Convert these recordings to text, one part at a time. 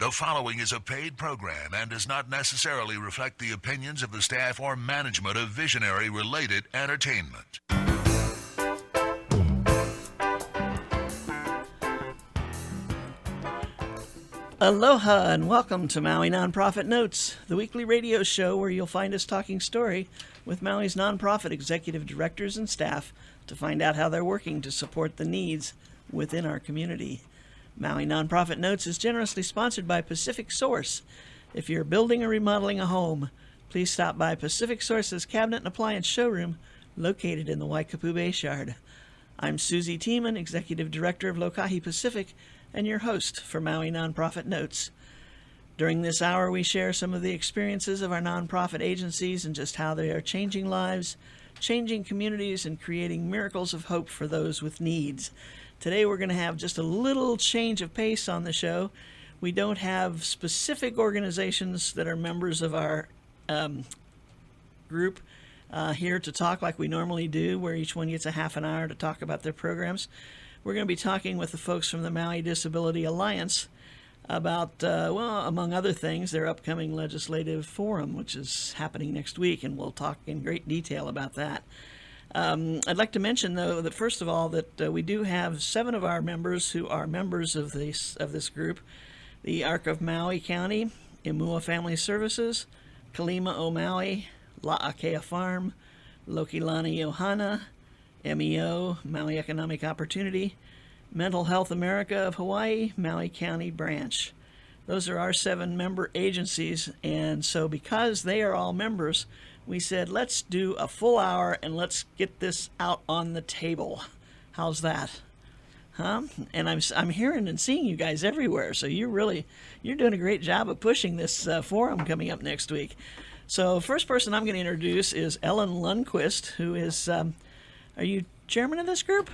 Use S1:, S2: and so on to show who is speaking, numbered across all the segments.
S1: The following is a paid program and does not necessarily reflect the opinions of the staff or management of Visionary-related entertainment.
S2: Aloha and welcome to Maui Nonprofit Notes, the weekly radio show where you'll find us talking story with Maui's nonprofit executive directors and staff to find out how they're working to support the needs within our community. Maui Nonprofit Notes is generously sponsored by Pacific Source. If you're building or remodeling a home, please stop by Pacific Source's Cabinet and Appliance Showroom located in the Waikapu Bayshard. I'm Susie Tiemann, Executive Director of Lokahi Pacific, and your host for Maui Nonprofit Notes. During this hour, we share some of the experiences of our nonprofit agencies and just how they are changing lives, changing communities, and creating miracles of hope for those with needs. Today we're going to have just a little change of pace on the show. We don't have specific organizations that are members of our group here to talk like we normally do, where each one gets a half an hour to talk about their programs. We're going to be talking with the folks from the Maui Disability Alliance about, among other things, their upcoming legislative forum, which is happening next week, and we'll talk in great detail about that. I'd like to mention, though, that first of all, that we do have 7 of our members who are members of this group: the Arc of Maui County, Imua Family Services, Kalima o Maui, La'akea Farm, Lokilani Ohana, MEO, Maui Economic Opportunity, Mental Health America of Hawaii, Maui County Branch. Those are our 7 member agencies, and so because they are all members, we said, let's do a full hour and let's get this out on the table. How's that? Huh? And I'm hearing and seeing you guys everywhere, so you're doing a great job of pushing this forum coming up next week. So first person I'm going to introduce is Ellen Lundquist, who is, are you chairman of this group?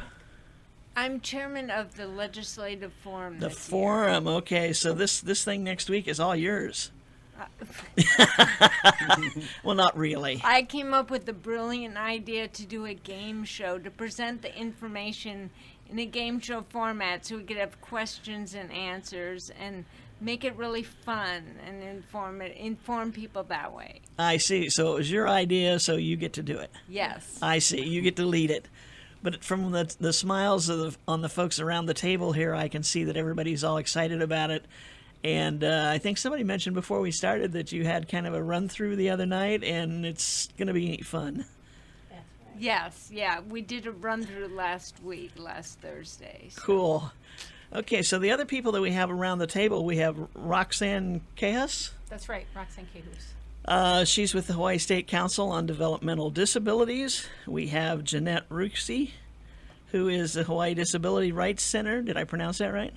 S3: I'm chairman of the Legislative Forum.
S2: The forum, okay. So this thing next week is all yours. Well, not really.
S3: I came up with the brilliant idea to do a game show, to present the information in a game show format so we could have questions and answers and make it really fun and inform people that way.
S2: I see. So it was your idea, so you get to do it.
S3: Yes.
S2: I see. You get to lead it. But from the smiles on the folks around the table here, I can see that everybody's all excited about it. And I think somebody mentioned before we started that you had kind of a run-through the other night, and it's going to be fun.
S3: That's right. Yes, yeah. We did a run-through last Thursday. So.
S2: Cool. Okay, so the other people that we have around the table, we have Roxanne Cahus.
S4: That's right, Roxanne Cahus.
S2: She's with the Hawaii State Council on Developmental Disabilities. We have Jeanette Rusi, who is the Hawaii Disability Rights Center. Did I pronounce that right?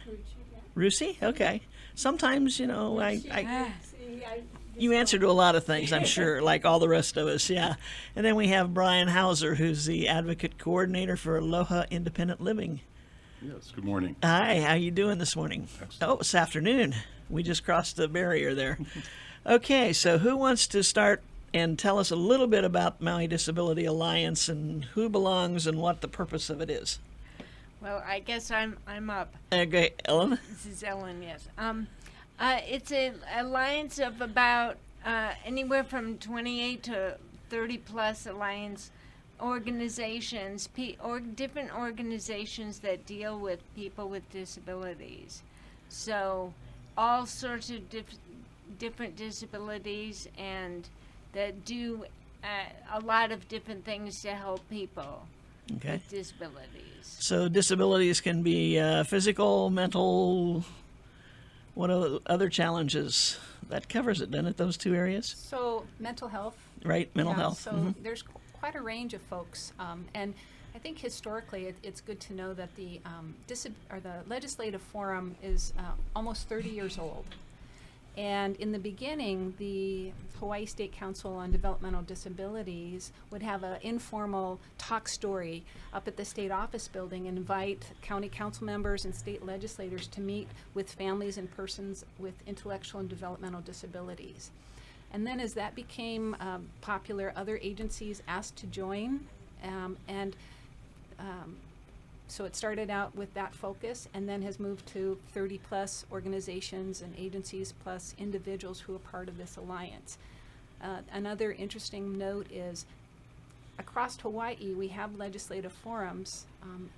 S2: Rusi? Okay. Sometimes, you answer to a lot of things, I'm sure, like all the rest of us, yeah. And then we have Brian Hauser, who's the advocate coordinator for Aloha Independent Living.
S5: Yes, good morning.
S2: Hi, how you doing this morning?
S5: Excellent.
S2: Oh, it's afternoon. We just crossed the barrier there. Okay, so who wants to start and tell us a little bit about Maui Disability Alliance and who belongs and what the purpose of it is?
S3: Well, I guess I'm up.
S2: Okay, Ellen?
S3: This is Ellen, yes. It's an alliance of about anywhere from 28 to 30-plus alliance organizations, or different organizations that deal with people with disabilities. So all sorts of different disabilities, and that do a lot of different things to help people.
S2: Okay.
S3: With disabilities.
S2: So disabilities can be physical, mental, what other challenges? That covers it, doesn't it, those 2 areas?
S4: So mental health.
S2: Right, mental health.
S4: So there's quite a range of folks. And I think historically it's good to know that the Legislative Forum is almost 30 years old. And in the beginning, the Hawaii State Council on Developmental Disabilities would have an informal talk story up at the state office building and invite county council members and state legislators to meet with families and persons with intellectual and developmental disabilities. And then as that became popular, other agencies asked to join, and So it started out with that focus and then has moved to 30 plus organizations and agencies plus individuals who are part of this alliance. Another interesting note is across Hawaii we have legislative forums,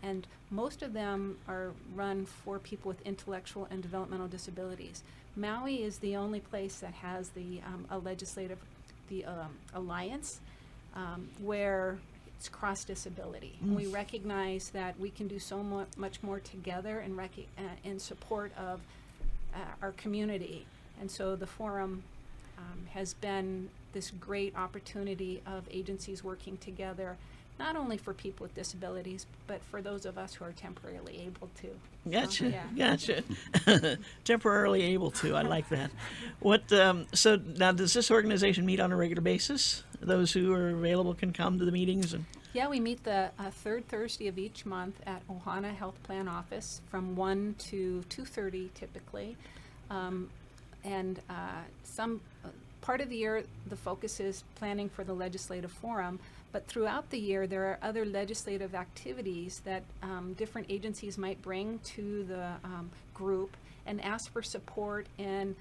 S4: and most of them are run for people with intellectual and developmental disabilities. Maui is the only place that has the alliance where it's cross disability. And we recognize that we can do so much more together in support of our community. And so the forum has been this great opportunity of agencies working together, not only for people with disabilities, but for those of us who are temporarily able to.
S2: Gotcha.
S4: Yeah.
S2: Gotcha. Temporarily able to. I like that. So now, does this organization meet on a regular basis? Those who are available can come to the meetings and.
S4: Yeah, we meet the third Thursday of each month at Ohana Health Plan office from 1 to 2:30 typically. And some part of the year the focus is planning for the legislative forum, but throughout the year there are other legislative activities that different agencies might bring to the group and ask for support in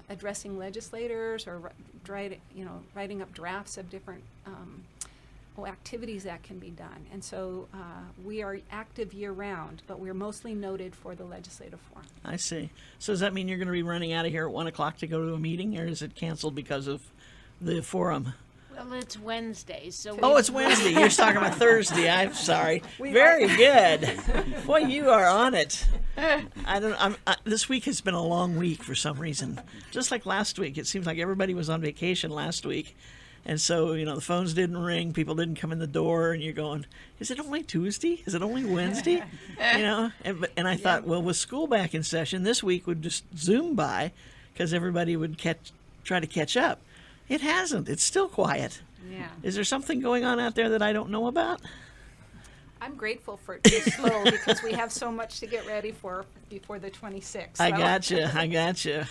S4: addressing legislators or writing up drafts of different activities that can be done. And so we are active year-round, but we're mostly noted for the legislative forum.
S2: I see. So does that mean you're going to be running out of here at 1 o'clock to go to a meeting, or is it canceled because of the forum?
S3: Well, it's Wednesday, so
S2: Oh, it's Wednesday. You're talking about Thursday. I'm sorry. Very good. Boy, you are on it. This week has been a long week for some reason. Just like last week, it seems like everybody was on vacation last week. And so, the phones didn't ring, people didn't come in the door, and you're going, is it only Tuesday? Is it only Wednesday? And I thought, well, with school back in session, this week would just zoom by because everybody would try to catch up. It hasn't. It's still quiet.
S3: Yeah.
S2: Is there something going on out there that I don't know about?
S4: I'm grateful for it to be slow because we have so much to get ready for before the 26th.
S2: I gotcha.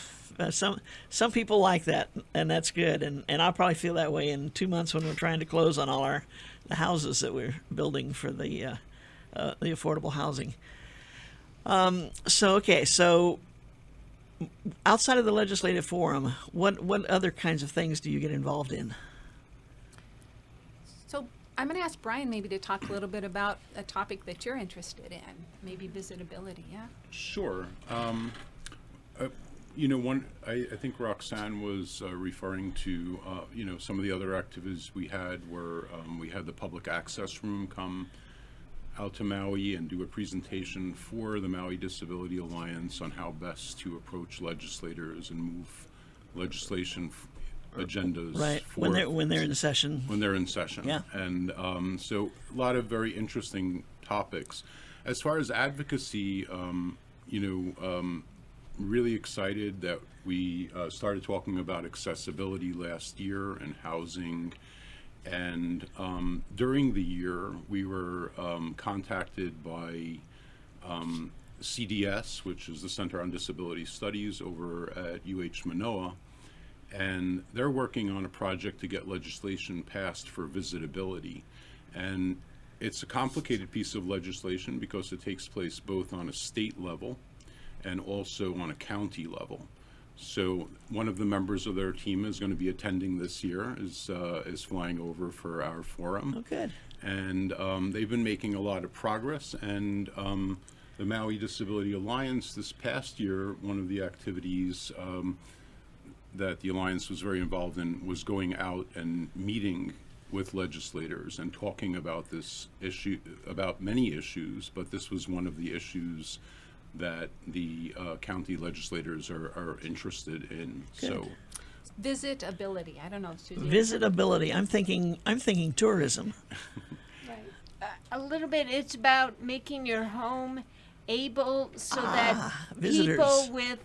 S2: Some people like that, and that's good. And I'll probably feel that way in 2 months when we're trying to close on all the houses that we're building for the affordable housing. So outside of the legislative forum, what other kinds of things do you get involved in?
S4: So I'm going to ask Brian maybe to talk a little bit about a topic that you're interested in, maybe visitability, yeah?
S5: Sure. I think Roxanne was referring to, some of the other activities we had where we had the public access room come out to Maui and do a presentation for the Maui Disability Alliance on how best to approach legislators and move legislation agendas.
S2: Right, when they're in session.
S5: When they're in session.
S2: Yeah.
S5: And so a lot of very interesting topics. As far as advocacy, really excited that we started talking about accessibility last year and housing. And during the year, we were contacted by CDS, which is the Center on Disability Studies over at UH Manoa. And they're working on a project to get legislation passed for visitability. And it's a complicated piece of legislation because it takes place both on a state level and also on a county level. So one of the members of their team is going to be attending this year, is flying over for our forum.
S2: Oh, good.
S5: And they've been making a lot of progress. And the Maui Disability Alliance this past year, one of the activities that the Alliance was very involved in was going out and meeting with legislators and talking about this issue, about many issues, but this was one of the issues that the county legislators are interested in.
S2: Good.
S5: So,
S4: Visitability. I don't know, Susie.
S2: Visitability. I'm thinking tourism.
S4: Right.
S3: A little bit. It's about making your home able so that
S2: visitors.
S3: people with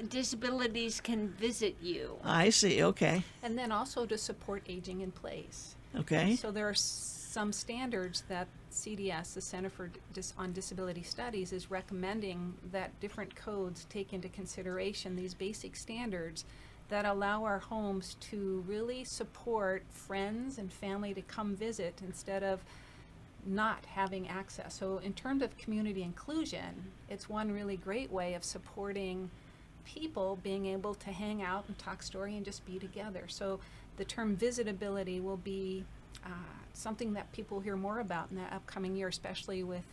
S3: disabilities can visit you.
S2: I see. Okay.
S4: And then also to support aging in place.
S2: Okay.
S4: So there are some standards that CDS, the Center for on Disability Studies, is recommending that different codes take into consideration these basic standards that allow our homes to really support friends and family to come visit instead of not having access. So in terms of community inclusion, it's one really great way of supporting people being able to hang out and talk story and just be together. So the term visitability will be something that people hear more about in the upcoming year, especially with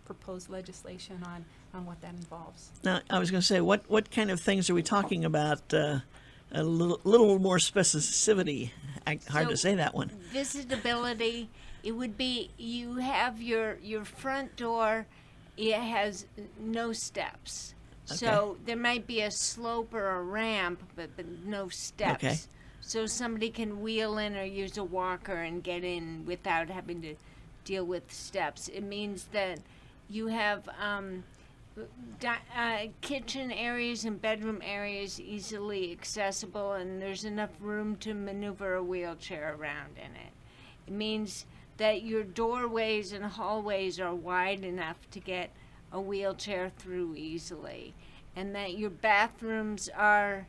S4: proposed legislation on what that involves.
S2: Now, I was going to say, what kind of things are we talking about? A little more specificity. Hard to
S3: So,
S2: say that one.
S3: Visitability, it would be you have your front door, it has no steps. So there might be a slope or a ramp, but no steps.
S2: Okay.
S3: So somebody can wheel in or use a walker and get in without having to deal with steps. It means that you have kitchen areas and bedroom areas easily accessible, and there's enough room to maneuver a wheelchair around in it. It means that your doorways and hallways are wide enough to get a wheelchair through easily, and that your bathrooms are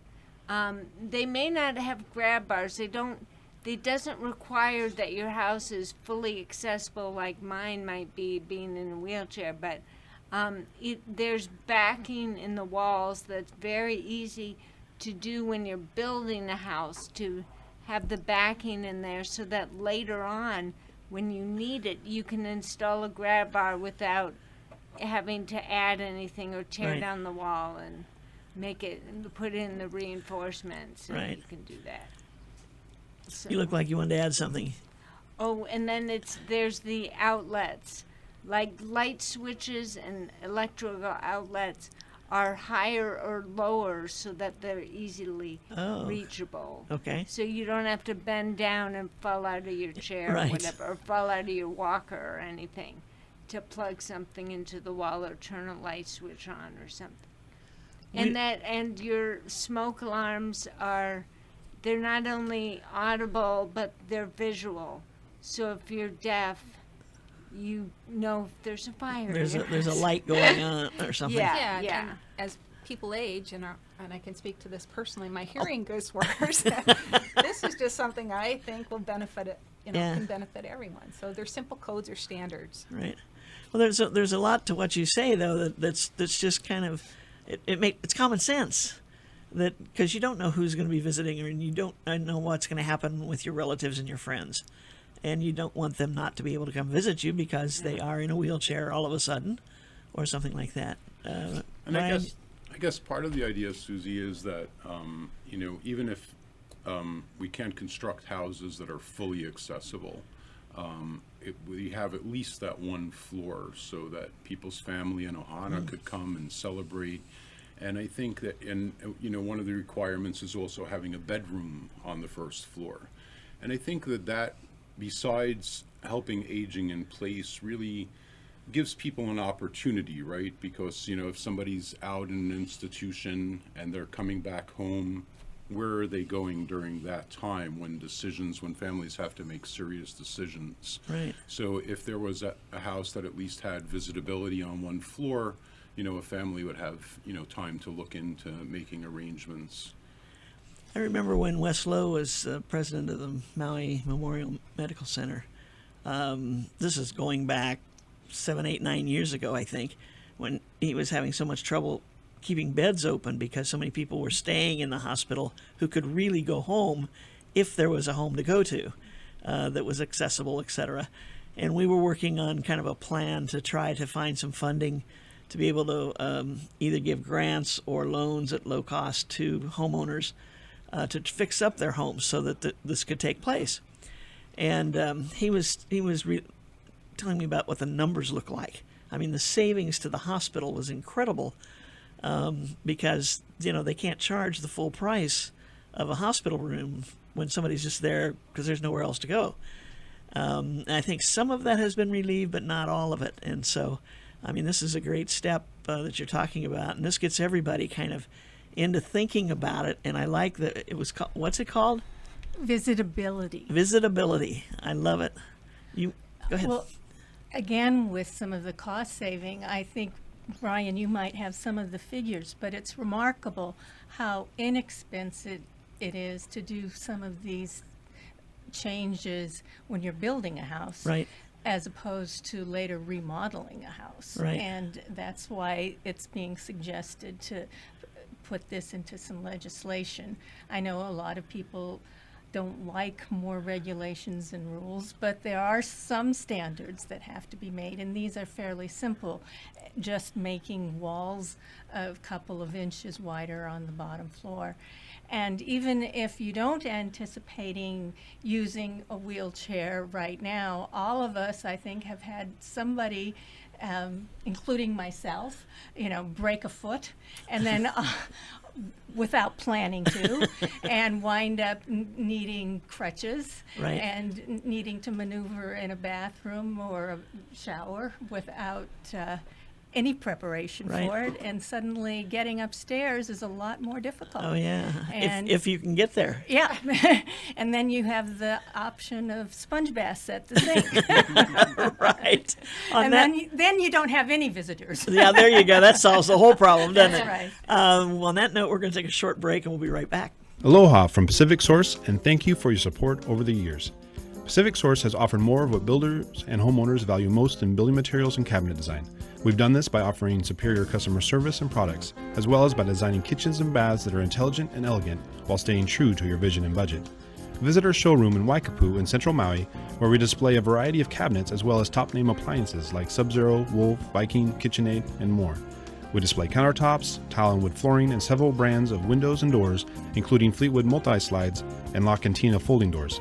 S3: they may not have grab bars. It doesn't require that your house is fully accessible like mine might be being in a wheelchair, but there's backing in the walls that's very easy to do when you're building a house, to have the backing in there so that later on when you need it you can install a grab bar without having to add anything or tear
S2: Right.
S3: down the wall and put in the reinforcements, and
S2: Right.
S3: you can do that. So,
S2: You look like you wanted to add something.
S3: oh, and then there's the outlets, like light switches and electrical outlets are higher or lower so that they're easily
S2: Oh.
S3: reachable.
S2: Okay.
S3: So you don't have to bend down and fall out of your chair
S2: Right.
S3: or whatever, or fall out of your walker or anything to plug something into the wall or turn a light switch on or something. And your smoke alarms they're not only audible but they're visual. So if you're deaf, you know if there's a fire. in
S2: There's
S3: your
S2: a
S3: house.
S2: light going on or something.
S3: Yeah.
S4: And as people age, and I can speak to this personally, my hearing goes worse. This is just something I think will benefit
S2: Yeah.
S4: can benefit everyone. So there's simple codes or standards.
S2: Right. Well, there's a lot to what you say though that's just kind of it's common sense, that because you don't know who's going to be visiting, and you don't know what's going to happen with your relatives and your friends, and you don't want them not to be able to come visit you because they are in a wheelchair all of a sudden, or something like that.
S5: And
S2: Ryan?
S5: I guess part of the idea, Susie, is that even if we can't construct houses that are fully accessible, we have at least that one floor so that people's family in Ohana could come and celebrate. And I think that, one of the requirements is also having a bedroom on the first floor. And I think that besides helping aging in place, really gives people an opportunity, right? Because, if somebody's out in an institution and they're coming back home, where are they going during that time when families have to make serious decisions?
S2: Right.
S5: So if there was a house that at least had visitability on one floor, a family would have, time to look into making arrangements.
S2: I remember when Wes Lowe was president of the Maui Memorial Medical Center. This is going back 7, 8, 9 years ago, I think, when he was having so much trouble keeping beds open because so many people were staying in the hospital who could really go home if there was a home to go to that was accessible, etc. And we were working on kind of a plan to try to find some funding to be able to either give grants or loans at low cost to homeowners to fix up their homes so that this could take place. And he was telling me about what the numbers look like. I mean, the savings to the hospital was incredible because they can't charge the full price of a hospital room when somebody's just there because there's nowhere else to go. And I think some of that has been relieved, but not all of it. And so, I mean, this is a great step that you're talking about, and this gets everybody kind of into thinking about it. And I like that it was what's it called?
S6: Visitability.
S2: Visitability. I love it. You go ahead.
S6: Well, again, with some of the cost saving, I think, Brian, you might have some of the figures, but it's remarkable how inexpensive it is to do some of these changes when you're building a house.
S2: Right.
S6: as opposed to later remodeling a house.
S2: Right.
S6: And that's why it's being suggested to put this into some legislation. I know a lot of people don't like more regulations and rules, but there are some standards that have to be made, and these are fairly simple. Just making walls a couple of inches wider on the bottom floor. And even if you don't anticipating using a wheelchair right now, all of us, I think, have had somebody, including myself, break a foot, and then without planning to, and wind up needing crutches,
S2: Right.
S6: and needing to maneuver in a bathroom or a shower without any preparation
S2: Right.
S6: for it, and suddenly getting upstairs is a lot more difficult.
S2: Oh yeah,
S6: And-
S2: if you can get there.
S6: Yeah, and then you have the option of sponge baths at the sink,
S2: Right. On
S6: and
S2: that,
S6: then you don't have any visitors.
S2: yeah, there you go. That solves the whole problem, doesn't
S6: That's
S2: it?
S6: right.
S2: On that note, we're going to take a short break, and we'll be right back.
S7: Aloha from Pacific Source, and thank you for your support over the years. Pacific Source has offered more of what builders and homeowners value most in building materials and cabinet design. We've done this by offering superior customer service and products, as well as by designing kitchens and baths that are intelligent and elegant while staying true to your vision and budget. Visit our showroom in Waikapu in central Maui, where we display a variety of cabinets as well as top-name appliances like Sub-Zero, Wolf, Viking, KitchenAid, and more. We display countertops, tile and wood flooring, and several brands of windows and doors, including Fleetwood multi-slides and La Cantina folding doors.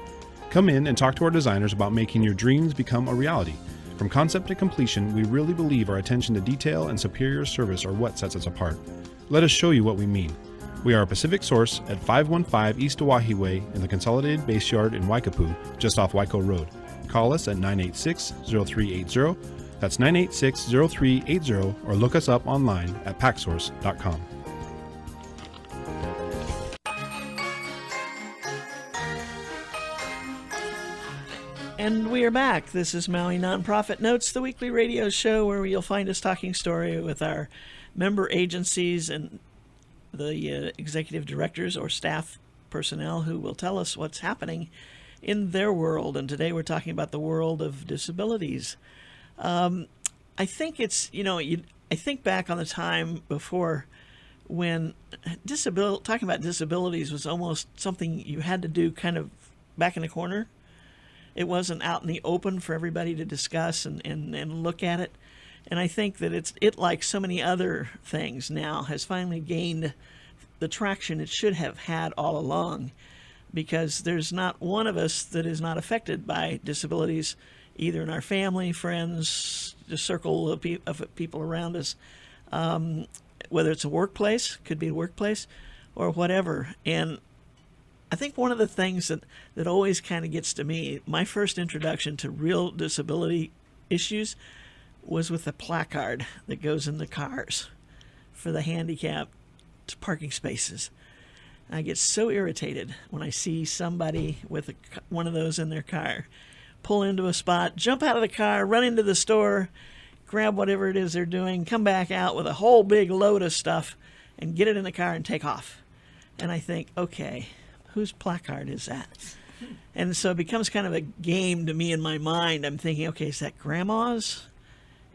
S7: Come in and talk to our designers about making your dreams become a reality. From concept to completion, we really believe our attention to detail and superior service are what sets us apart. Let us show you what we mean. We are a Pacific Source at 515 East Oahe Way in the Consolidated Base Yard in Waikapu, just off Waiko Road. Call us at 986-0380. That's 986-0380, or look us up online at packsource.com.
S2: And we are back. This is Maui Nonprofit Notes, the weekly radio show where you'll find us talking story with our member agencies and the executive directors or staff personnel who will tell us what's happening in their world. And today we're talking about the world of disabilities. I think it's, I think back on the time before when talking about disabilities was almost something you had to do kind of back in the corner. It wasn't out in the open for everybody to discuss and look at it. And I think that it like so many other things now has finally gained the traction it should have had all along, because there's not one of us that is not affected by disabilities, either in our family, friends, the circle of people around us, whether it's a workplace, could be a workplace, or whatever. And I think one of the things that always kind of gets to me, my first introduction to real disability issues was with a placard that goes in the cars for the handicapped parking spaces. I get so irritated when I see somebody with one of those in their car pull into a spot, jump out of the car, run into the store, grab whatever it is they're doing, come back out with a whole big load of stuff, and get it in the car and take off. And I think, okay, whose placard is that? And so it becomes kind of a game to me in my mind. I'm thinking, okay, is that grandma's?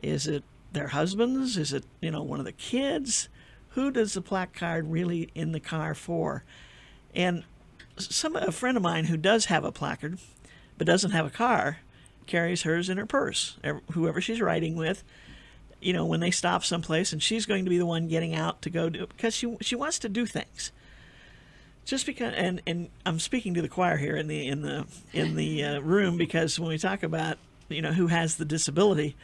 S2: Is it their husband's? Is it, one of the kids? Who does the placard really in the car for? And a friend of mine who does have a placard but doesn't have a car carries hers in her purse. Whoever she's riding with, when they stop someplace, and she's going to be the one getting out to go do, because she wants to do things. Just because, and I'm speaking to the choir here in the room, because when we talk about who has the disability,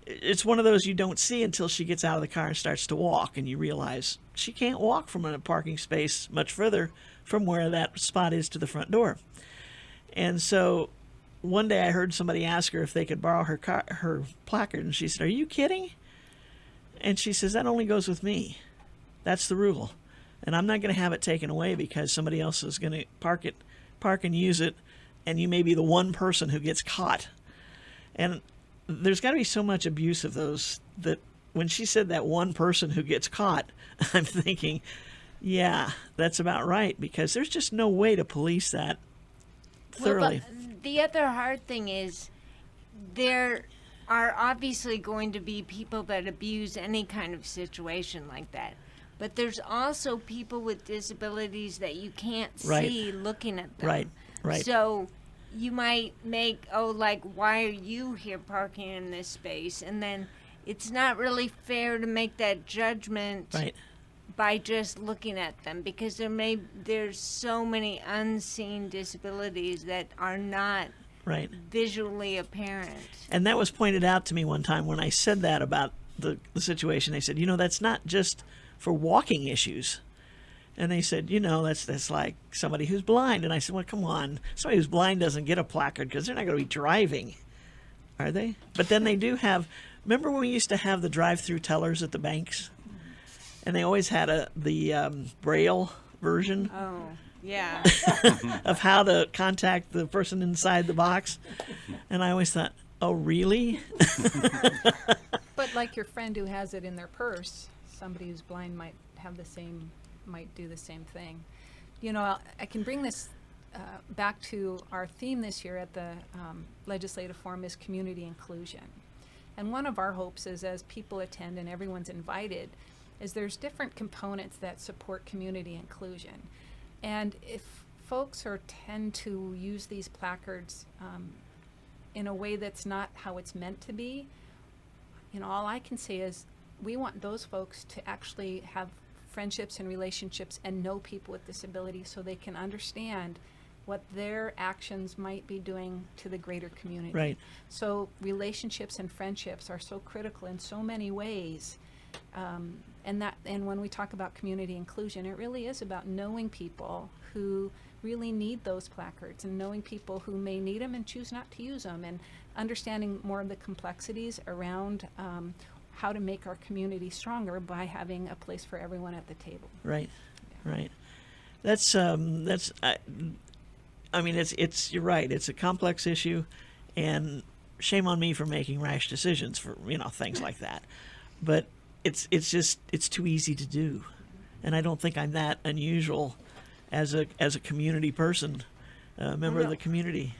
S2: it's one of those you don't see until she gets out of the car and starts to walk, and you realize she can't walk from a parking space much further from where that spot is to the front door. And so one day I heard somebody ask her if they could borrow her placard, and she said, "Are you kidding?" And she says, "That only goes with me. That's the rule. And I'm not going to have it taken away because somebody else is going to park and use it, and you may be the one person who gets caught." And there's got to be so much abuse of those that when she said that one person who gets caught, I'm thinking, yeah, that's about right, because there's just no way to police that thoroughly.
S3: Well, the other hard thing is there are obviously going to be people that abuse any kind of situation like that. But there's also people with disabilities that you can't
S2: Right.
S3: see looking at them.
S2: Right, right.
S3: So you might make, like, why are you here parking in this space? And then it's not really fair to make that judgment
S2: Right.
S3: by just looking at them, because there's so many unseen disabilities that are not
S2: Right.
S3: visually apparent.
S2: And that was pointed out to me one time when I said that about the situation. They said, that's not just for walking issues. And they said, that's like somebody who's blind. And I said, well, come on. Somebody who's blind doesn't get a placard because they're not going to be driving, are they? But then they do have, remember when we used to have the drive-through tellers at the banks? And they always had the Braille version
S3: Oh, yeah.
S2: of how to contact the person inside the box. And I always thought, oh, really?
S4: But like your friend who has it in their purse, somebody who's blind might do the same thing. I can bring this back to our theme this year at the Legislative Forum is community inclusion. And one of our hopes is, as people attend and everyone's invited, is there's different components that support community inclusion. And if folks tend to use these placards in a way that's not how it's meant to be, all I can say is we want those folks to actually have friendships and relationships and know people with disabilities so they can understand what their actions might be doing to the greater community.
S2: Right.
S4: So relationships and friendships are so critical in so many ways. And when we talk about community inclusion, it really is about knowing people who really need those placards and knowing people who may need them and choose not to use them, and understanding more of the complexities around how to make our community stronger by having a place for everyone at the table.
S2: Right, right. That's it's you're right. It's a complex issue, and shame on me for making rash decisions for things like that. But it's too easy to do, and I don't think I'm that unusual as a community person, member of the community.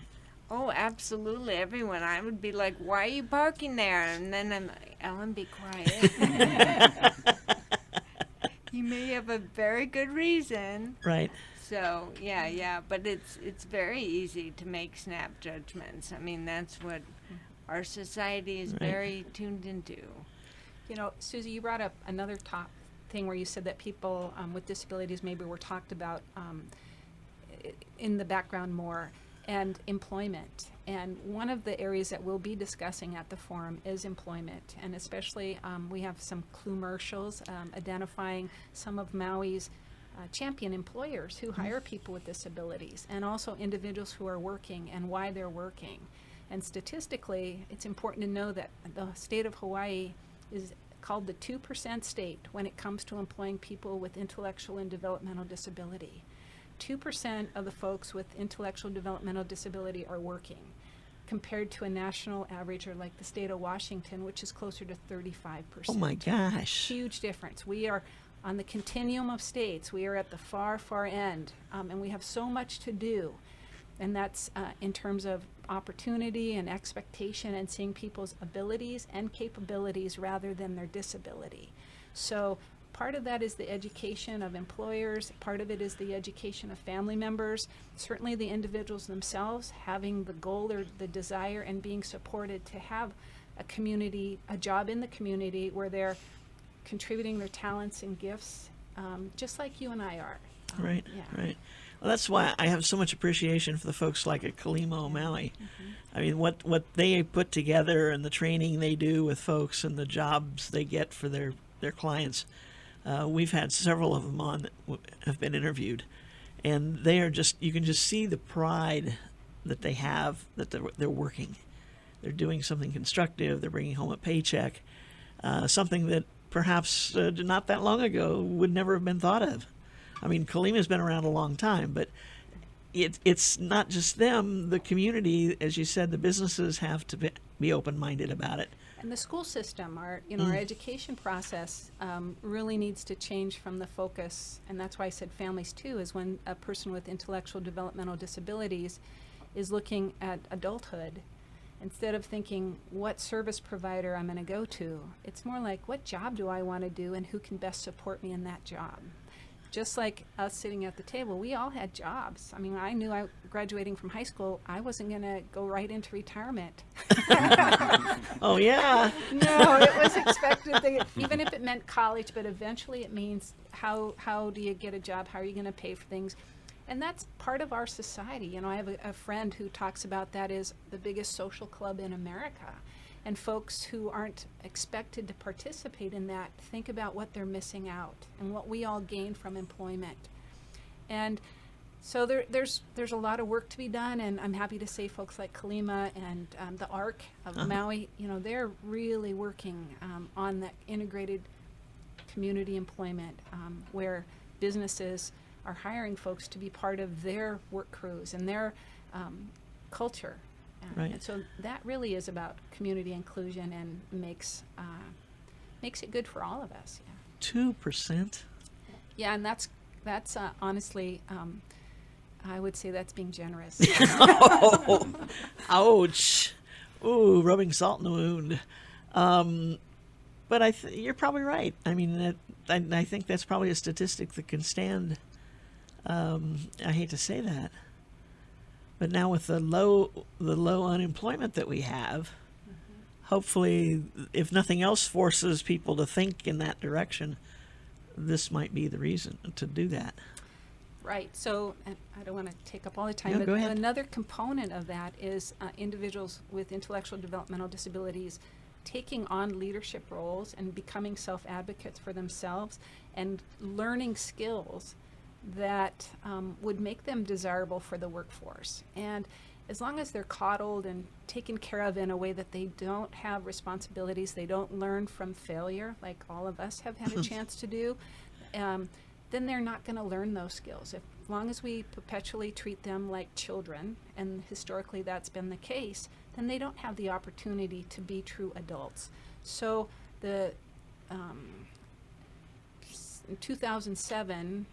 S3: Oh, absolutely. Everyone. I would be like, why are you parking there? And then I'm like, Ellen, be quiet. You may have a very good reason.
S2: Right.
S3: So, yeah. But it's very easy to make snap judgments. I mean, that's what our society is
S2: Right.
S3: very tuned into.
S4: Susie, you brought up another top thing where you said that people with disabilities maybe were talked about in the background more, and employment. And one of the areas that we'll be discussing at the forum is employment, and especially we have some commercials identifying some of Maui's champion employers who hire people with disabilities, and also individuals who are working and why they're working. And statistically, it's important to know that the state of Hawaii is called the 2% state when it comes to employing people with intellectual and developmental disability. 2% of the folks with intellectual developmental disability are working, compared to a national average, or like the state of Washington, which is closer to 35%.
S2: Oh my gosh.
S4: Huge difference. We are on the continuum of states. We are at the far, far end, and we have so much to do. And that's in terms of opportunity and expectation, and seeing people's abilities and capabilities rather than their disability. So part of that is the education of employers. Part of it is the education of family members. Certainly the individuals themselves having the goal or the desire and being supported to have a job in the community where they're contributing their talents and gifts, just like you and I are.
S2: Right,
S4: Yeah.
S2: right. Well, that's why I have so much appreciation for the folks like at Kalima, Maui. I mean, what they put together and the training they do with folks and the jobs they get for their clients. We've had several of them on that have been interviewed, and they are you can just see the pride that they have, that they're working. They're doing something constructive. They're bringing home a paycheck, something that perhaps not that long ago would never have been thought of. I mean, Kalima's been around a long time, but it's not just them. The community, as you said, the businesses have to be open-minded about it.
S4: And the school system, our education process really needs to change from the focus, and that's why I said families too, is when a person with intellectual developmental disabilities is looking at adulthood Instead of thinking what service provider I'm going to go to, it's more like what job do I want to do and who can best support me in that job. Just like us sitting at the table, we all had jobs. I mean, I knew graduating from high school, I wasn't going to go right into retirement.
S2: Oh, yeah.
S4: No, it was expected that even if it meant college, but eventually it means how do you get a job? How are you going to pay for things? And that's part of our society. You know, I have a friend who talks about that is the biggest social club in America. And folks who aren't expected to participate in that think about what they're missing out and what we all gain from employment. And so there's a lot of work to be done, and I'm happy to say folks like Kalima and the ARC of Maui, you know, they're really working on that integrated community employment where businesses are hiring folks to be part of their work crews and their culture.
S2: Right.
S4: And so that really is about community inclusion and makes it good for all of us. Yeah.
S2: 2%.
S4: Yeah, and that's honestly, I would say that's being generous.
S2: Oh, ouch. Ooh, rubbing salt in the wound. But you're probably right. I mean, I think that's probably a statistic that can stand. I hate to say that, but now with the low unemployment that we have, hopefully, if nothing else forces people to think in that direction, this might be the reason to do that.
S4: Right. So I don't want to take up all the time,
S2: No,
S4: but
S2: go ahead.
S4: another component of that is individuals with intellectual developmental disabilities taking on leadership roles and becoming self-advocates for themselves and learning skills that would make them desirable for the workforce. And as long as they're coddled and taken care of in a way that they don't have responsibilities, they don't learn from failure like all of us have had a chance to do, then they're not going to learn those skills. As long as we perpetually treat them like children, and historically that's been the case, then they don't have the opportunity to be true adults. So in 2007,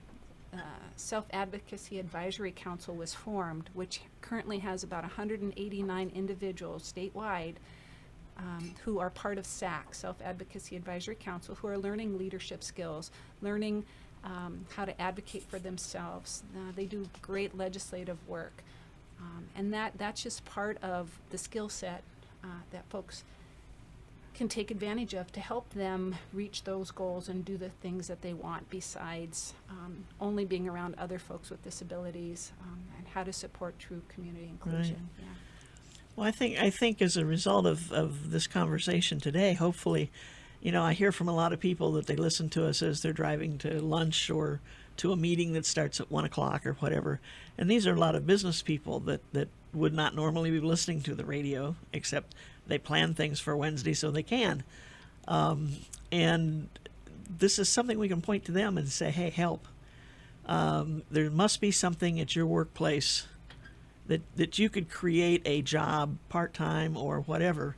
S4: Self-Advocacy Advisory Council was formed, which currently has about 189 individuals statewide who are part of SAC, Self-Advocacy Advisory Council, who are learning leadership skills, learning how to advocate for themselves. They do great legislative work. And that's just part of the skill set that folks can take advantage of to help them reach those goals and do the things that they want besides only being around other folks with disabilities and how to support true community inclusion.
S2: Right.
S4: Yeah.
S2: Well, I think as a result of this conversation today, hopefully, you know, I hear from a lot of people that they listen to us as they're driving to lunch or to a meeting that starts at 1 o'clock or whatever. And these are a lot of business people that would not normally be listening to the radio, except they plan things for Wednesday so they can. And this is something we can point to them and say, hey, help. There must be something at your workplace that you could create a job part-time or whatever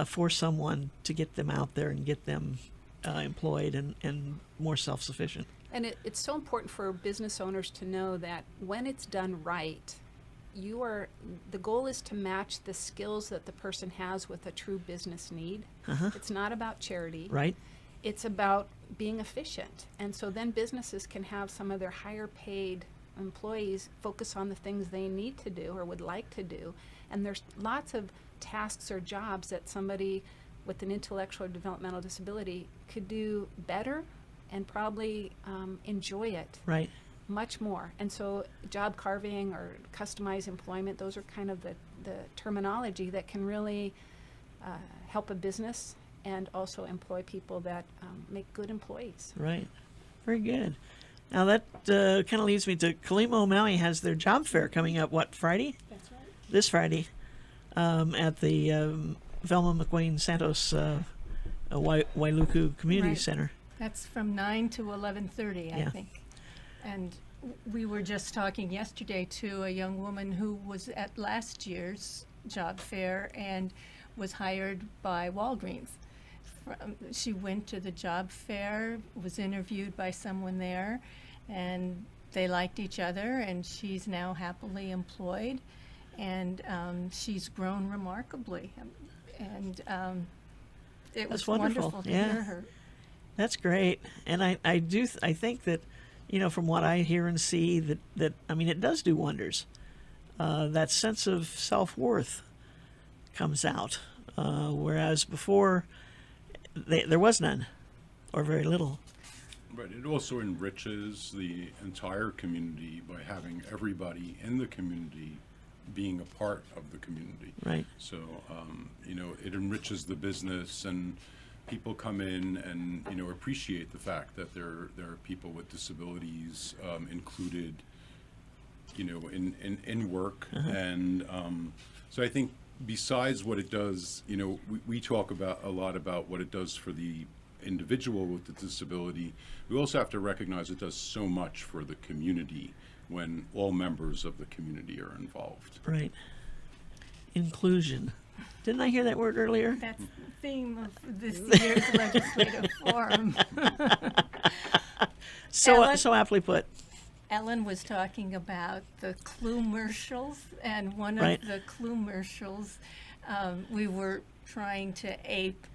S2: for someone to get them out there and get them employed and more self-sufficient.
S4: And it's so important for business owners to know that when it's done right, the goal is to match the skills that the person has with a true business need. It's not about charity.
S2: Right.
S4: It's about being efficient. And so then businesses can have some of their higher paid employees focus on the things they need to do or would like to do. And there's lots of tasks or jobs that somebody with an intellectual or developmental disability could do better and probably enjoy it
S2: Right.
S4: much more. And so job carving or customized employment, those are kind of the terminology that can really help a business and also employ people that make good employees.
S2: Right. Very good. Now that kind of leads me to Kalima Maui has their job fair coming up, what, Friday?
S4: That's right.
S2: This Friday at the Velma McWayne Santos Wailuku Community
S6: Right.
S2: Center.
S6: That's from 9 to 11:30, I
S2: Yeah.
S6: think. And we were just talking yesterday to a young woman who was at last year's job fair and was hired by Walgreens. She went to the job fair, was interviewed by someone there, and they liked each other, and she's now happily employed. and she's grown remarkably. And it
S2: That's
S6: was
S2: wonderful.
S6: wonderful to
S2: Yeah.
S6: hear her.
S2: That's great, and I think that, from what I hear and see, that I mean, it does do wonders. That sense of self-worth comes out, whereas before there was none, or very little.
S5: But it also enriches the entire community by having everybody in the community being a part of the community.
S2: Right.
S5: So, it enriches the business, and people come in and, appreciate the fact that there are people with disabilities included, in work. And so I think besides what it does, we talk a lot about what it does for the individual with the disability. We also have to recognize it does so much for the community when all members of the community are involved.
S2: Right. Inclusion. Didn't I hear that word earlier?
S6: That's the theme of this year's legislative forum.
S2: So
S6: Ellen?
S2: so aptly put.
S6: Ellen was talking about the commercials, and one
S2: Right.
S6: of the commercials, we were trying to ape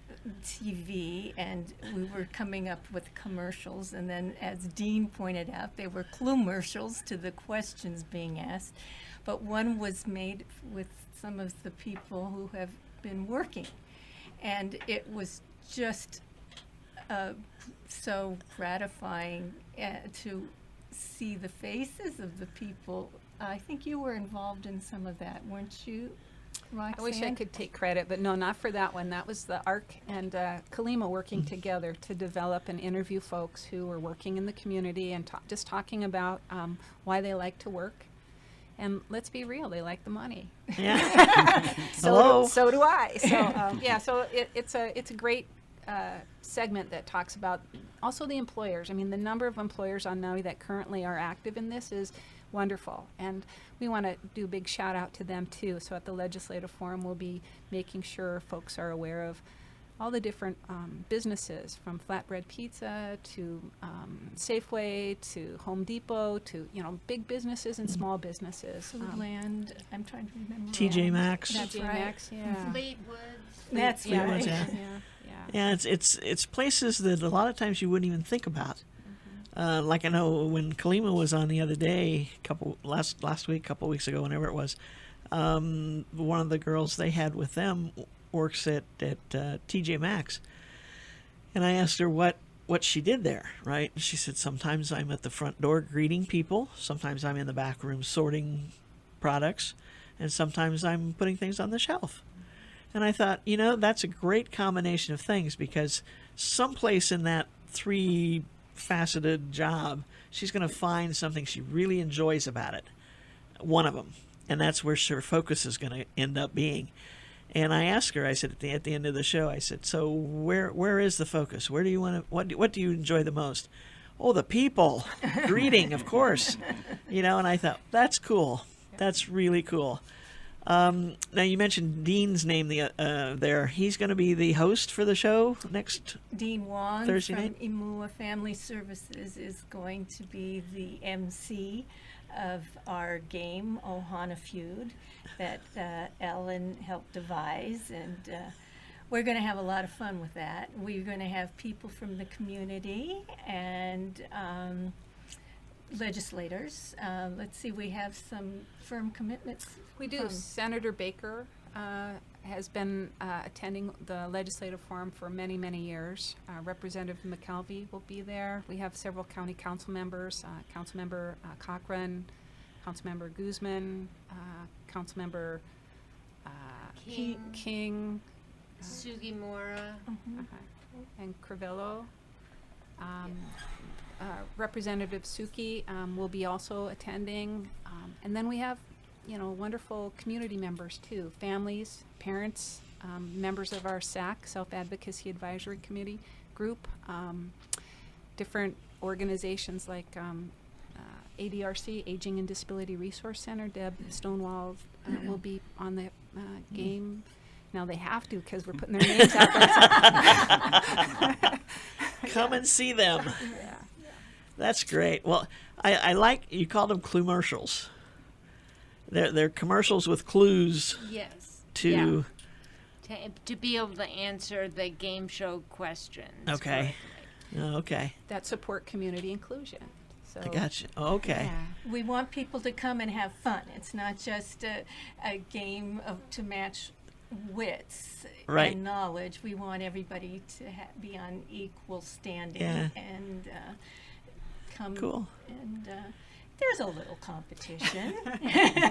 S6: TV, and we were coming up with commercials, and then as Dean pointed out, they were commercials to the questions being asked, but one was made with some of the people who have been working, and it was just so gratifying to see the faces of the people. I think you were involved in some of that, weren't you, Roxanne?
S4: I wish I could take credit, but no, not for that one. That was the ARC and Kalima working together to develop and interview folks who were working in the community and just talking about why they like to work. And let's be real, they like the money.
S2: Yeah. Hello.
S4: So do I. So so it's a great segment that talks about also the employers. I mean, the number of employers on Maui that currently are active in this is wonderful, and we want to do a big shout out to them too. So at the legislative forum, we'll be making sure folks are aware of all the different businesses, from flatbread pizza to Safeway to Home Depot to big businesses and small businesses.
S6: Foodland, I'm trying to remember.
S2: TJ Maxx.
S6: That's
S4: TJ
S6: right.
S4: Maxx, yeah.
S3: Fleetwoods.
S6: That's
S2: Yeah,
S6: right.
S2: yeah.
S4: Yeah.
S2: Yeah, it's places that a lot of times you wouldn't even think about. Like I know when Kalima was on the other day, last week, couple weeks ago, whenever it was, one of the girls they had with them works at TJ Maxx, and I asked her what she did there. Right, and she said, sometimes I'm at the front door greeting people, sometimes I'm in the back room sorting products, and sometimes I'm putting things on the shelf. And I thought, that's a great combination of things, because someplace in that three-faceted job, she's going to find something she really enjoys about it, one of them, and that's where her focus is going to end up being. And I asked her, I said at the end of the show, I said, so where is the focus? Where do you want to, what do you enjoy the most? Oh, the people, greeting, of course, and I thought, that's cool. That's really cool. Now you mentioned Dean's name there. He's going to be the host for the show next
S6: Dean Wong
S2: Thursday
S6: from
S2: night?
S6: Imua Family Services is going to be the MC of our game, Ohana Feud, that Ellen helped devise, and we're going to have a lot of fun with that. We're going to have people from the community and legislators. Let's see, we have some firm commitments.
S4: We do.
S6: from-
S4: Senator Baker has been attending the legislative forum for many, many years. Representative McKelvey will be there. We have several county council members, Councilmember Cochran, Councilmember Guzman, Councilmember King,
S3: Sugimura.
S4: and Crivello. Representative Suki will be also attending. And then we have wonderful community members too, families, parents, members of our SAC, Self-Advocacy Advisory Committee group, different organizations like ADRC, Aging and Disability Resource Center. Deb Stonewall will be on the game. Now they have to, because we're putting their names out there.
S2: Come and see them.
S4: Yeah.
S2: That's great. Well, I like, you called them commercials. they're commercials with clues
S3: Yes.
S2: to.
S3: To be able to answer the game show questions.
S2: Okay.
S3: correctly.
S2: Okay.
S4: That support community inclusion. So
S2: I got you. Okay.
S3: Yeah.
S6: We want people to come and have fun. It's not just a game to match wits
S2: Right.
S6: and knowledge. We want everybody to be on equal standing
S2: Yeah.
S6: and come.
S2: Cool.
S6: And there's a little competition.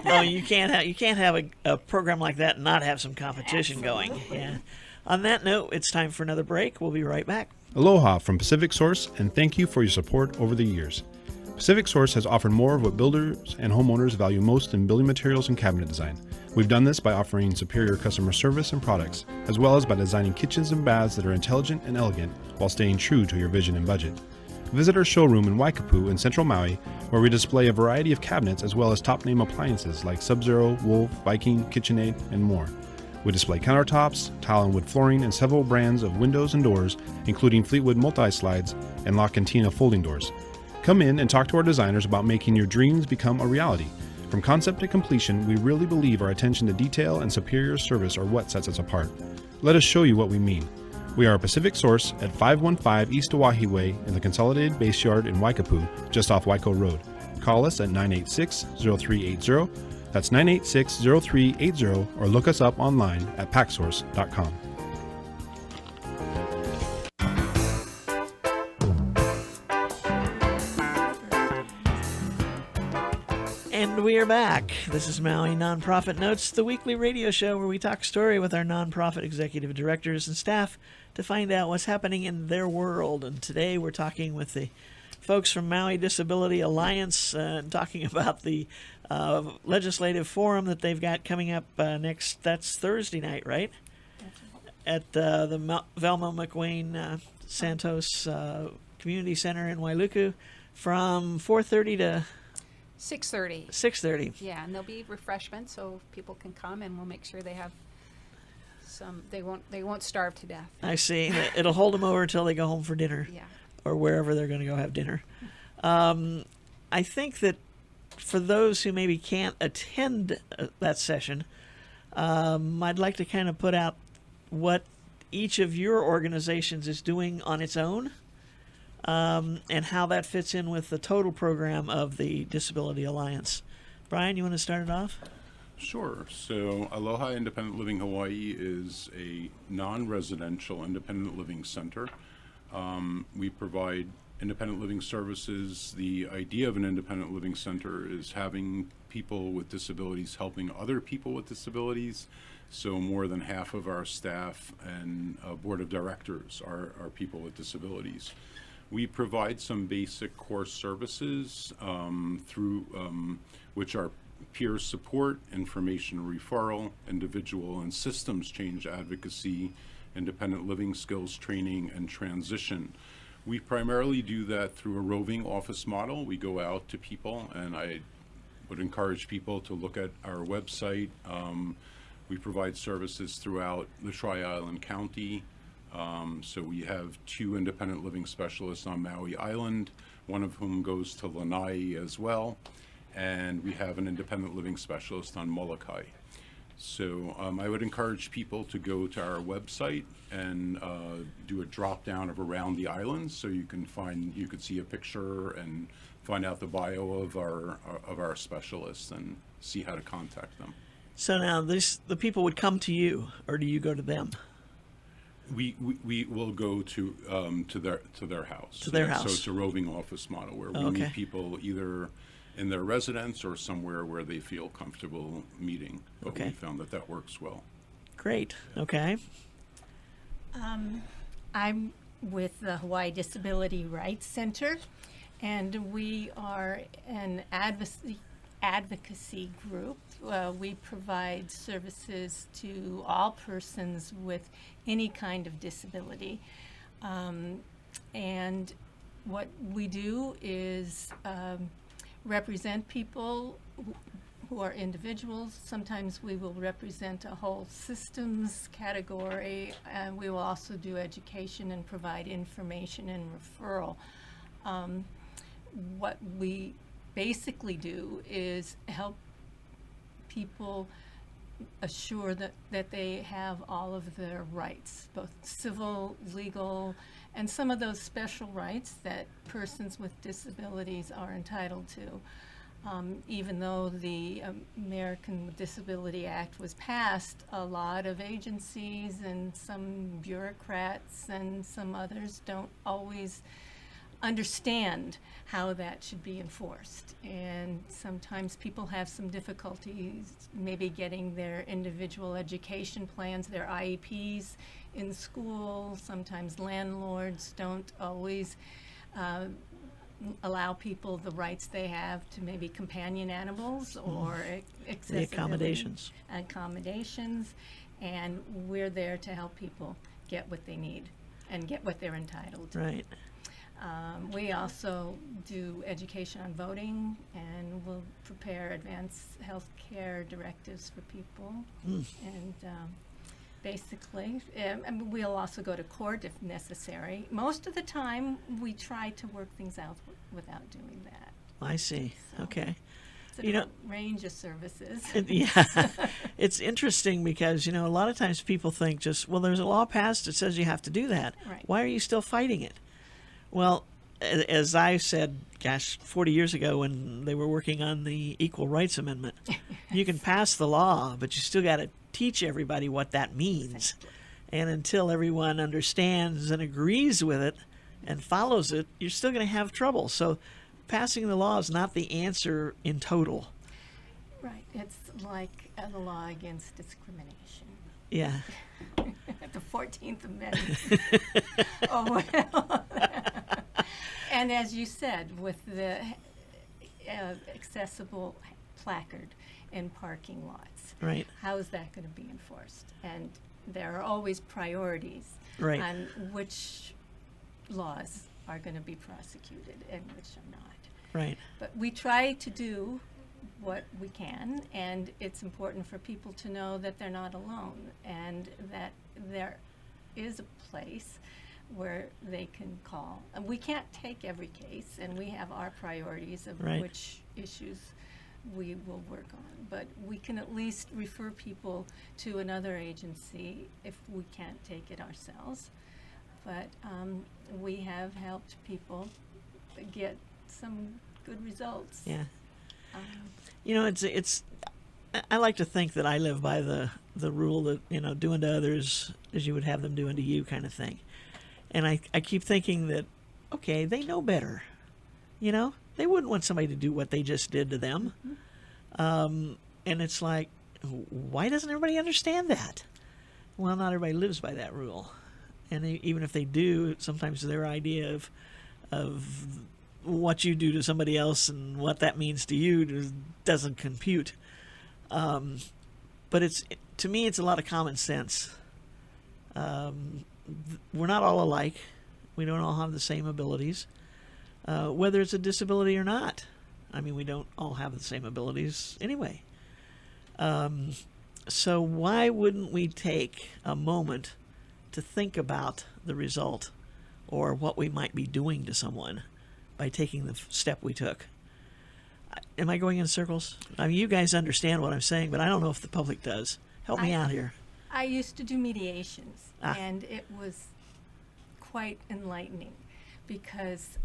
S2: Oh, you can't have a program like that and not have some competition going. Yeah. On that note, it's time for another break. We'll be right back.
S7: Aloha from Pacific Source, and thank you for your support over the years. Pacific Source has offered more of what builders and homeowners value most in building materials and cabinet design. We've done this by offering superior customer service and products, as well as by designing kitchens and baths that are intelligent and elegant while staying true to your vision and budget. Visit our showroom in Waikapu in central Maui, where we display a variety of cabinets as well as top-name appliances like Sub-Zero, Wolf, Viking, KitchenAid, and more. We display countertops, tile and wood flooring, and several brands of windows and doors, including Fleetwood multi-slides and La Cantina folding doors. Come in and talk to our designers about making your dreams become a reality. From concept to completion, we really believe our attention to detail and superior service are what sets us apart. Let us show you what we mean. We are a Pacific Source at 515 East Oahe Way in the Consolidated Base Yard in Waikapu, just off Waiko Road. Call us at 986-0380. That's 986-0380, or look us up online at packsource.com.
S2: And we are back. This is Maui Nonprofit Notes, the weekly radio show where we talk story with our nonprofit executive directors and staff to find out what's happening in their world. And today we're talking with the folks from Maui Disability Alliance and talking about the legislative forum that they've got coming up next. That's Thursday night, right? At the Velma McWayne Santos Community Center in Wailuku from 4:30 to
S4: 6:30.
S2: 6:30.
S4: Yeah, and there'll be refreshments so people can come, and we'll make sure they have some. They won't starve to death.
S2: I see. It'll hold them over until they go home for dinner.
S4: Yeah.
S2: Or wherever they're going to go have dinner. I think that for those who maybe can't attend that session, I'd like to kind of put out what each of your organizations is doing on its own, and how that fits in with the total program of the Disability Alliance. Brian, you want to start it off?
S5: Sure. So Aloha Independent Living Hawaii is a non-residential independent living center. We provide independent living services. The idea of an independent living center is having people with disabilities helping other people with disabilities. So more than half of our staff and board of directors are people with disabilities. We provide some basic core services through which are peer support, information referral, individual and systems change advocacy, independent living skills training, and transition. We primarily do that through a roving office model. We go out to people, and I would encourage people to look at our website. We provide services throughout the Tri-Island County. So we have 2 independent living specialists on Maui Island, one of whom goes to Lanai as well. And we have an independent living specialist on Molokai. So I would encourage people to go to our website and do a drop down of around the islands, so you could see a picture and find out the bio of our specialists and see how to contact them.
S2: So now the people would come to you, or do you go to them?
S5: We will go to their house.
S2: To their
S5: Yeah,
S2: house.
S5: So it's a roving office model where we
S2: Okay.
S5: meet people either in their residence or somewhere where they feel comfortable meeting. But
S2: Okay.
S5: we found that works well.
S2: Great. Okay.
S6: I'm with the Hawaii Disability Rights Center, and we are an advocacy group. We provide services to all persons with any kind of disability. And what we do is represent people who are individuals. Sometimes we will represent a whole systems category, and we will also do education and provide information and referral. What we basically do is help people assure that they have all of their rights, both civil, legal, and some of those special rights that persons with disabilities are entitled to. Even though the American with Disability Act was passed, a lot of agencies and some bureaucrats and some others don't always understand how that should be enforced. And sometimes people have some difficulties maybe getting their individual education plans, their IEPs in school. Sometimes landlords don't always allow people the rights they have to maybe companion animals or
S2: The accommodations.
S6: accommodations, and we're there to help people get what they need and get what they're entitled to.
S2: Right.
S6: We also do education on voting, and we'll prepare advanced health care directives for people. And basically, we'll also go to court if necessary. Most of the time, we try to work things out without doing that.
S2: I see.
S6: So-
S2: Okay.
S6: It's a
S2: You know-
S6: different range of services.
S2: Yeah. It's interesting because, a lot of times people think just, well, there's a law passed that says you have to do that.
S6: Right.
S2: Why are you still fighting it? Well, as I said, 40 years ago when they were working on the Equal Rights Amendment, you can pass the law, but you still got to teach everybody what that means. And until everyone understands and agrees with it and follows it, you're still going to have trouble. So passing the law is not the answer in total.
S6: Right. It's like the law against discrimination.
S2: Yeah.
S6: The 14th Amendment. Oh, well. And as you said, with the accessible placard in parking lots,
S2: Right.
S6: how is that going to be enforced? And there are always priorities
S2: Right.
S6: on which laws are going to be prosecuted and which are not.
S2: Right.
S6: But we try to do what we can, and it's important for people to know that they're not alone and that there is a place where they can call. And we can't take every case, and we have our priorities of
S2: Right.
S6: which issues we will work on. But we can at least refer people to another agency if we can't take it ourselves. But we have helped people get some good results.
S2: Yeah.
S6: Um,
S2: It's. I like to think that I live by the rule that do unto others as you would have them do unto you, kind of thing. And I keep thinking that, okay, they know better. They wouldn't want somebody to do what they just did to them. And it's like, why doesn't everybody understand that? Well, not everybody lives by that rule, and even if they do, sometimes their idea of what you do to somebody else and what that means to you doesn't compute. But to me, it's a lot of common sense. We're not all alike. We don't all have the same abilities, whether it's a disability or not. I mean, we don't all have the same abilities anyway. So why wouldn't we take a moment to think about the result or what we might be doing to someone by taking the step we took? Am I going in circles? I mean, you guys understand what I'm saying, but I don't know if the public does. Help me out here.
S6: I used to do mediations,
S2: Ah.
S6: and it was quite enlightening because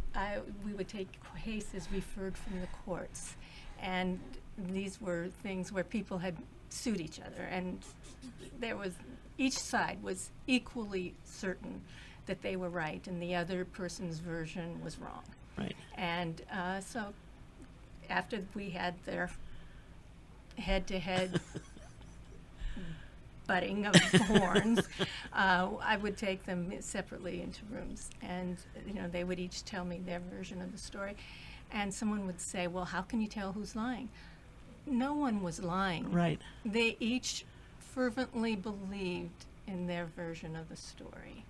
S6: we would take cases referred from the courts, and these were things where people had sued each other, and each side was equally certain that they were right and the other person's version was wrong.
S2: Right.
S6: And so after we had their head-to-head butting of horns, I would take them separately into rooms, and they would each tell me their version of the story. And someone would say, well, how can you tell who's lying? No one was lying.
S2: Right.
S6: They each fervently believed in their version of the story.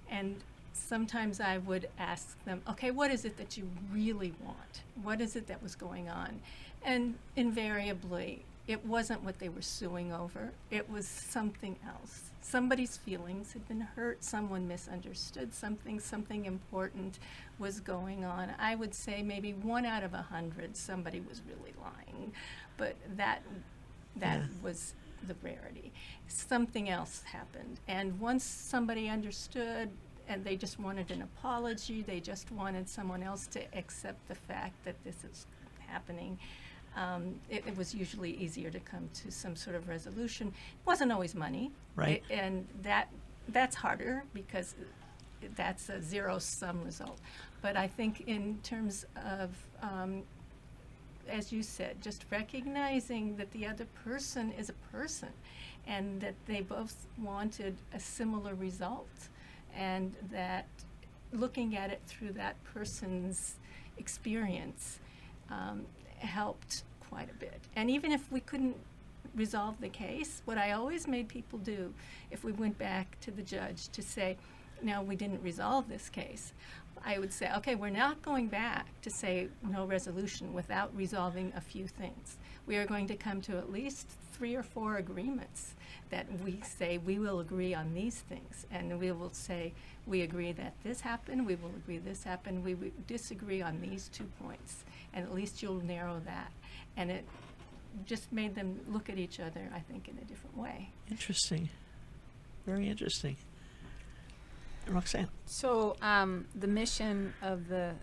S6: And sometimes I would ask them, okay, what is it that you really want? What is it that was going on? And invariably, it wasn't what they were suing over. It was something else. Somebody's feelings had been hurt. Someone misunderstood something. Something important was going on. I would say maybe 1 out of 100, somebody was really lying. But that That
S2: Yeah.
S6: was the rarity. Something else happened. And once somebody understood and they just wanted an apology, they just wanted someone else to accept the fact that this is happening, it was usually easier to come to some sort of resolution. It wasn't always money.
S2: Right.
S6: And that's harder because that's a zero-sum result. But I think in terms of, as you said, just recognizing that the other person is a person and that they both wanted a similar result, and that looking at it through that person's experience helped quite a bit. And even if we couldn't resolve the case, what I always made people do if we went back to the judge to say, no, we didn't resolve this case, I would say, okay, we're not going back to say no resolution without resolving a few things. We are going to come to at least 3 or 4 agreements that we say we will agree on these things, and we will say we agree that this happened, we will agree this happened, we would disagree on these 2 points, and at least you'll narrow that. And it just made them look at each other, I think, in a different way.
S2: Interesting. Very interesting. Roxanne.
S4: So the mission of the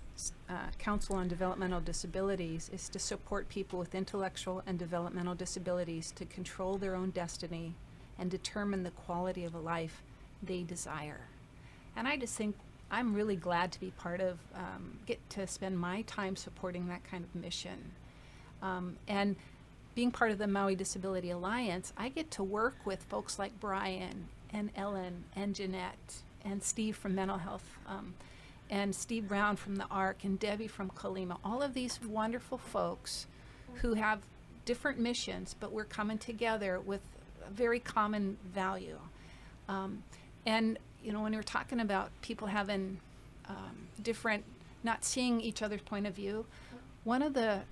S4: Council on Developmental Disabilities is to support people with intellectual and developmental disabilities to control their own destiny and determine the quality of a life they desire. And I just think I'm really glad to be part of, get to spend my time supporting that kind of mission. And being part of the Maui Disability Alliance, I get to work with folks like Brian and Ellen and Jeanette and Steve from Mental Health, and Steve Brown from the ARC, and Debbie from Kalima, all of these wonderful folks who have different missions, but we're coming together with a very common value. And, you know, when we were talking about people having different, not seeing each other's point of view, one of the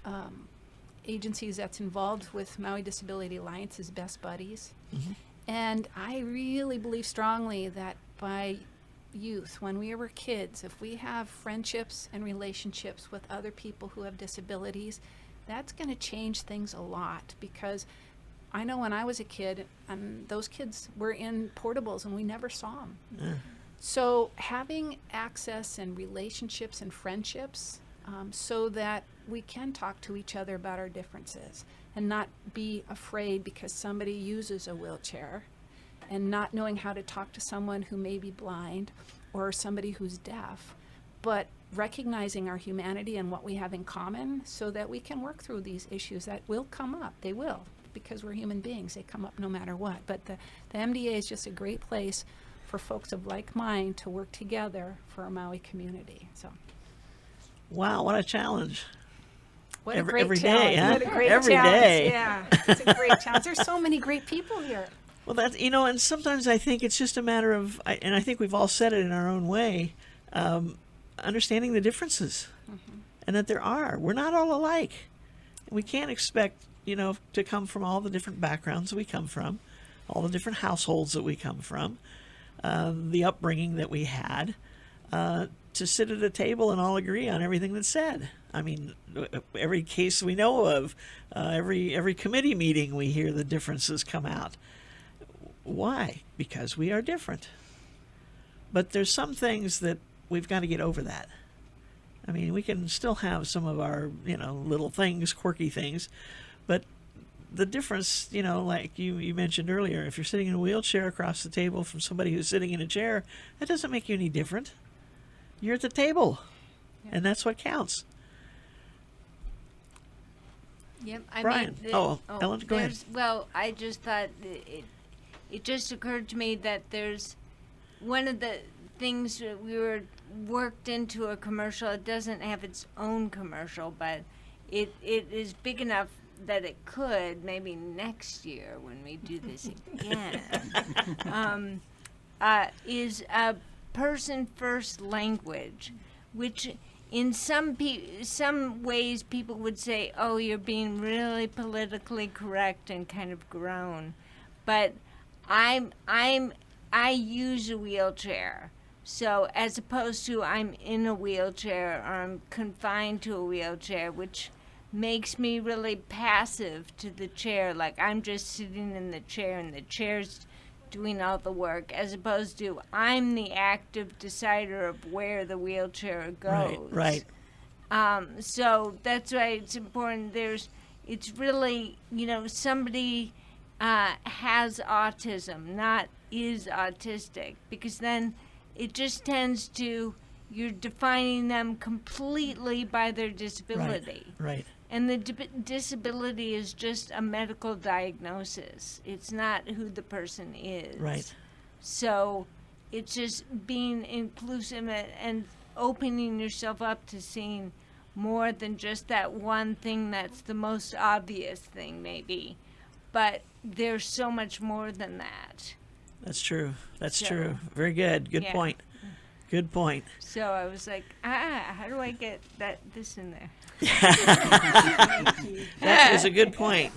S4: agencies that's involved with Maui Disability Alliance is Best Buddies.
S2: Mm-hmm.
S4: And I really believe strongly that by youth, when we were kids, if we have friendships and relationships with other people who have disabilities, that's going to change things a lot. Because I know when I was a kid, those kids were in portables and we never saw them.
S2: Yeah.
S4: So having access and relationships and friendships so that we can talk to each other about our differences and not be afraid because somebody uses a wheelchair, and not knowing how to talk to someone who may be blind or somebody who's deaf, but recognizing our humanity and what we have in common so that we can work through these issues that will come up. They will, because we're human beings. They come up no matter what. But the MDA is just a great place for folks of like mind to work together for our Maui community. So,
S2: Wow, what a challenge.
S4: what
S2: Every-
S4: a great
S2: every
S4: challenge.
S2: day, huh?
S4: What a great
S2: Every
S4: challenge.
S2: day.
S4: Yeah, it's a great challenge. There's so many great people here.
S2: Well, that's, you know, and sometimes I think it's just a matter of, and I think we've all said it in our own way, understanding the differences, and that we're not all alike. We can't expect, you know, to come from all the different backgrounds that we come from, all the different households that we come from, the upbringing that we had, to sit at a table and all agree on everything that's said. I mean, every case we know of, every committee meeting we hear the differences come out. Why? Because we are different. But there's some things that we've got to get over that. I mean, we can still have some of our, you know, little things, quirky things, but the difference, you know, like you mentioned earlier, if you're sitting in a wheelchair across the table from somebody who's sitting in a chair, that doesn't make you any different. You're at the table, and that's what counts.
S3: Yep.
S2: Brian. Ellen, go ahead.
S3: Well, I just thought it just occurred to me that there's one of the things that we were worked into a commercial. It doesn't have its own commercial, but it is big enough that it could, maybe next year when we do this again, is a person first language, which in some ways people would say, oh, you're being really politically correct and kind of grown, but I use a wheelchair. So as opposed to I'm in a wheelchair or I'm confined to a wheelchair, which makes me really passive to the chair. Like I'm just sitting in the chair and the chair's doing all the work, as opposed to I'm the active decider of where the wheelchair goes.
S2: Right.
S3: So that's why it's important. It's really, somebody has autism, not is autistic, because then it just tends to, you're defining them completely by their disability.
S2: Right.
S3: And the disability is just a medical diagnosis. It's not who the person is.
S2: Right.
S3: So it's just being inclusive and opening yourself up to seeing more than just that one thing that's the most obvious thing, maybe. But there's so much more than that.
S2: That's true. That's
S3: So,
S2: true. Very good. Good
S3: yeah.
S2: point. Good point.
S3: So I was like, how do I get this in there?
S2: That is a good point.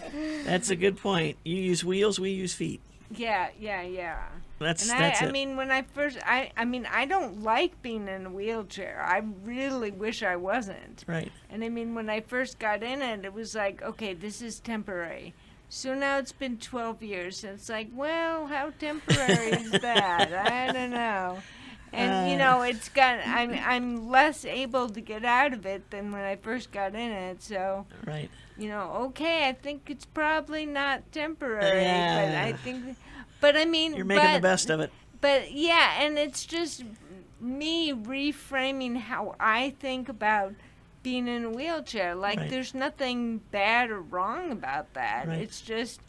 S2: That's a good point. You use wheels, we use feet.
S3: Yeah.
S2: That's
S3: And I
S2: it.
S3: mean, when I first, I don't like being in a wheelchair. I really wish I wasn't.
S2: Right.
S3: And I mean, when I first got in it, it was like, okay, this is temporary. So now it's been 12 years, and it's like, well, how temporary is that? I don't know. And it's got. I'm less able to get out of it than when I first got in it. So
S2: Right.
S3: okay, I think it's probably not temporary,
S2: Yeah.
S3: but I think. But I mean,
S2: You're making the best of it.
S3: But yeah, and it's just me reframing how I think about being in a wheelchair. Like,
S2: Right.
S3: there's nothing bad or wrong about that.
S2: Right.
S3: It's just,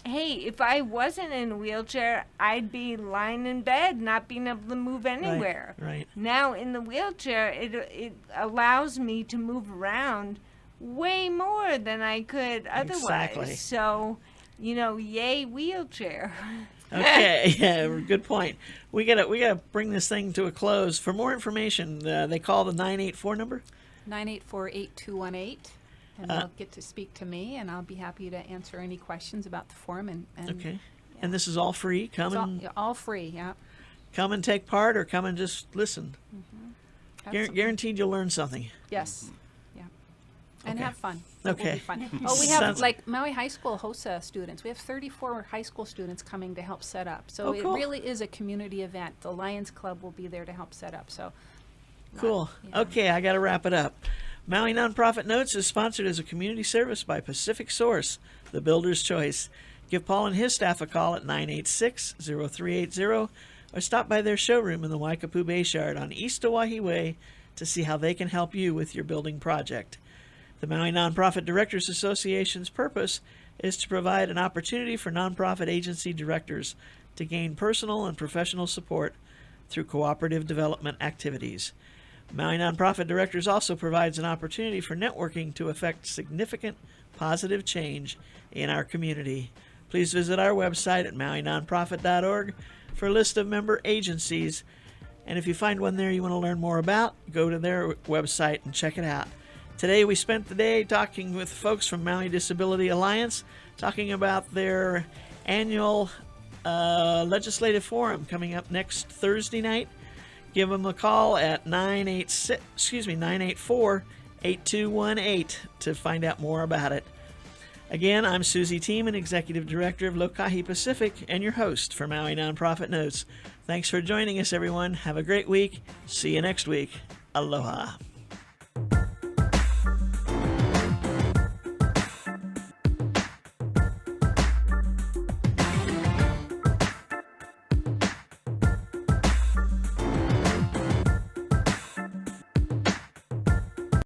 S3: hey, if I wasn't in a wheelchair, I'd be lying in bed, not being able to move anywhere.
S2: Right.
S3: Now, in the wheelchair, it allows me to move around way more than I could otherwise.
S2: Exactly.
S3: So, yay wheelchair.
S2: Okay. Yeah. Good point. We gotta bring this thing to a close. For more information, they call the 984 number.
S4: 984-8218, and they'll get to speak to me, and I'll be happy to answer any questions about the forum. And
S2: Okay.
S4: yeah.
S2: And this is all free. Come
S4: It's all free, yeah.
S2: come and take part, or come and just listen.
S4: Absolutely.
S2: Guaranteed you'll learn something.
S4: Yes, yeah. And
S2: Okay.
S4: have fun. It will
S2: Okay.
S4: be fun. Oh, we have,
S2: Sounds-
S4: like, Maui High School HOSA students. We have 34 high school students coming to help set up. So
S2: Oh,
S4: it
S2: cool.
S4: really is a community event. The Lions Club will be there to help set up, so.
S2: Cool.
S4: Yeah.
S2: Okay, I got to wrap it up. Maui Nonprofit Notes is sponsored as a community service by Pacific Source, the builder's choice. Give Paul and his staff a call at 986-0380 or stop by their showroom in the Waikapu Bay Yard on East Oahe Way to see how they can help you with your building project. The Maui Nonprofit Directors Association's purpose is to provide an opportunity for nonprofit agency directors to gain personal and professional support through cooperative development activities. Maui Nonprofit Directors also provides an opportunity for networking to effect significant positive change in our community. Please visit our website at mauinonprofit.org for a list of member agencies. And if you find one there you want to learn more about, go to their website and check it out. Today we spent the day talking with folks from Maui Disability Alliance, talking about their annual legislative forum coming up next Thursday night. Give them a call at 984-8218 to find out more about it. Again, I'm Susie Tiemann, Executive Director of Lokahi Pacific, and your host for Maui Nonprofit Notes. Thanks for joining us, everyone. Have a great week. See you next week. Aloha.